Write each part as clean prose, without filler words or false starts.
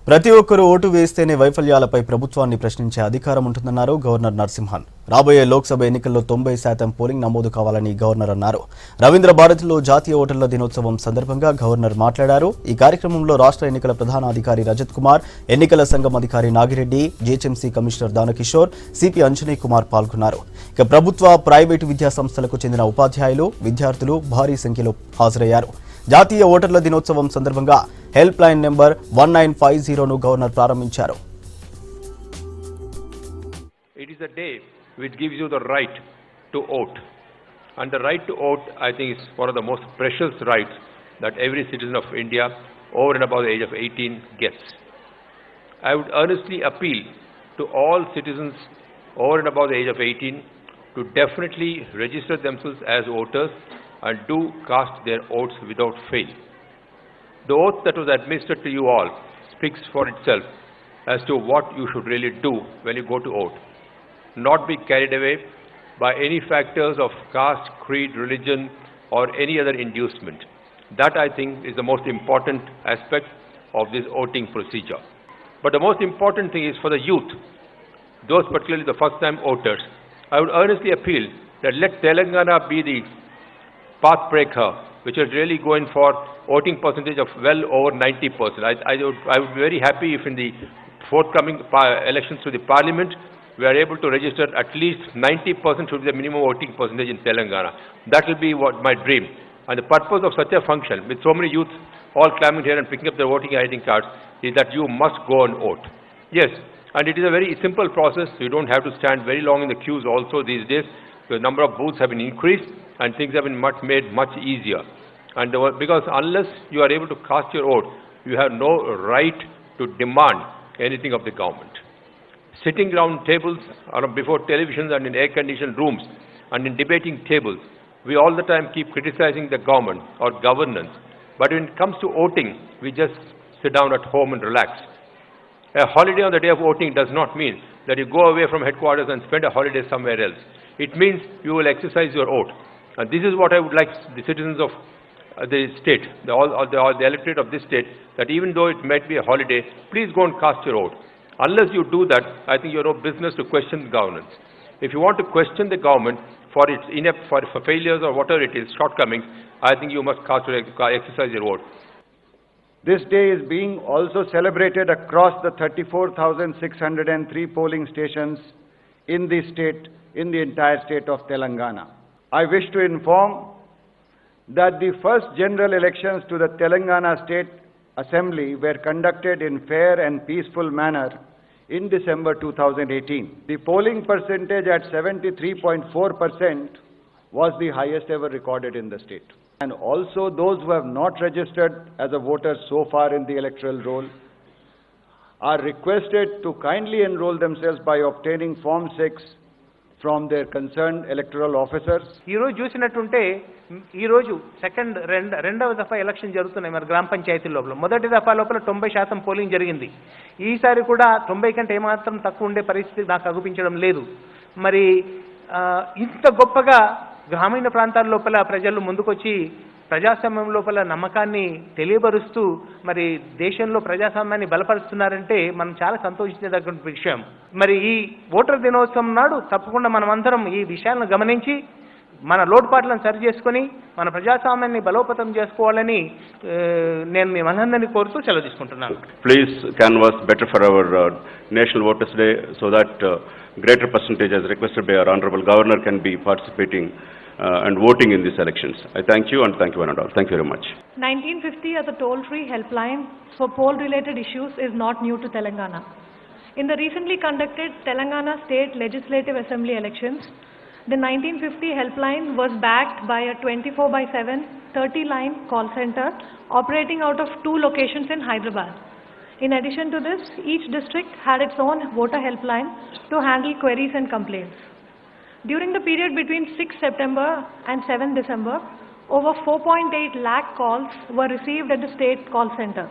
ప్రతి ఒక్కరూ ఓటు వేస్తేనే వైఫల్యాలపై ప్రభుత్వాన్ని ప్రశ్నించే అధికారం ఉంటుందన్నారు గవర్నర్ నరసింహన్. రాబోయే లోక్సభ ఎన్నికల్లో 90% పోలింగ్ నమోదు కావాలని గవర్నర్ అన్నారు. రవీంద్ర భారతిలో జాతీయ ఓటర్ల దినోత్సవం సందర్భంగా గవర్నర్ మాట్లాడారు. ఈ కార్యక్రమంలో రాష్ట్ర ఎన్నికల ప్రధాన అధికారి రజత్ కుమార్, ఎన్నికల సంఘం అధికారి Nagireddy, GHMC commissioner Dana Kishore, CP Anjani Kumar పాల్గొన్నారు. ఇక ప్రభుత్వ, ప్రైవేటు విద్యా సంస్థలకు చెందిన ఉపాధ్యాయులు, విద్యార్థులు భారీ సంఖ్యలో హాజరయ్యారు. జాతీయ ఓటర్ల దినోత్సవం సందర్భంగా హెల్ప్ లైన్ నెంబర్ 1950ను గవర్నర్ ప్రారంభించారు. It is a day which gives you the right to vote, and the right to vote, I think, is one of the most precious rights that every citizen of India over and above the age of 18 gets. I would earnestly appeal to all citizens over and above the age of 18 to definitely register themselves as voters and do cast their votes without fail. The oath that was administered to you all speaks for itself as to what you should really do when you go to vote. Not be carried away by any factors of caste, creed, religion, or any other inducement. That, I think, is the most important aspect of this voting procedure. But the most important thing is for the youth, those particularly the first-time voters. I would earnestly appeal that let Telangana be the path breaker, which is really going for voting percentage of well over 90%. I would be very happy if in the forthcoming elections to the parliament, we are able to register at least 90% should be the minimum voting percentage in Telangana. That will be what my dream. And the purpose of such a function, with so many youth all climbing here and picking up their voting ID cards, is that you must go and vote. Yes, and it is a very simple process. You don't have to stand very long in the queues also these days. The number of booths have been increased and things have been made much easier. And because unless you are able to cast your vote, you have no right to demand anything of the government. Sitting round tables or before televisions and in air-conditioned rooms and in debating tables, we all the time keep criticizing the government or governance. But when it comes to voting, we just sit down at home and relax. A holiday on the day of voting does not mean that you go away from headquarters and spend a holiday somewhere else. It means you will exercise your vote. And this is what I would like the citizens of the state, the electorate of this state, that even though it might be a holiday, please go and cast your vote. Unless you do that, I think you have no business to question the governance. If you want to question the government for its for failures or whatever it is, shortcomings, I think you must exercise your vote. This day is being also celebrated across the 34,603 polling stations in the state, in the entire state of Telangana. I wish to inform that the first general elections to the Telangana State Assembly were conducted in fair and peaceful manner in December 2018. The polling percentage at 73.4% was the highest ever recorded in the state. And also those who have not registered as a voter so far in the electoral roll are requested to kindly enroll themselves by obtaining Form 6 from their concerned electoral officers. ఈ రోజు చూసినట్టుంటే ఈ రోజు రెండవ దఫా election జరుగుతున్నాయి మన గ్రామ పంచాయతీ లోపల. మొదటి దఫా లోపల 90% పోలింగ్ జరిగింది. ఈసారి కూడా 90 కంటే ఏమాత్రం తక్కువ ఉండే పరిస్థితి నాకు అగుపించడం లేదు. మరి ఇంత గొప్పగా గ్రామీణ ప్రాంతాల లోపల ప్రజలు ముందుకొచ్చి ప్రజాస్వామ్యం లోపల నమ్మకాన్ని తెలియబరుస్తూ మరి దేశంలో ప్రజాస్వామ్యాన్ని బలపరుస్తున్నారంటే మనం చాలా సంతోషించదగ్గ విషయం. మరి ఈ ఓటర్ దినోత్సవం నాడు తప్పకుండా మనమందరం ఈ విషయాలను గమనించి మన లోటుపాట్లను సరి చేసుకొని మన ప్రజాస్వామ్యాన్ని బలోపేతం చేసుకోవాలని నేను మిమ్మల్ని కోరుతూ సెలవు తీసుకుంటున్నాను. Please canvass better for our National Voters Day so that greater percentage as requested by our Honorable Governor can be participating and voting in these elections. I thank you and thank you one and all. Thank you very much. 1950 as a toll-free helpline for poll-related issues is not new to Telangana. In the recently conducted Telangana State Legislative Assembly elections, the 1950 helpline was backed by a 24/7 30-line call center operating out of 2 locations in Hyderabad. In addition to this, each district had its own voter helpline to handle queries and complaints. During the period between 6 September and 7 December, over 4.8 lakh calls were received at the state call center.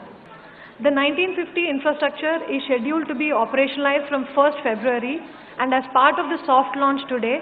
The 1950 infrastructure is scheduled to be operationalized from 1st February, and as part of the soft launch today,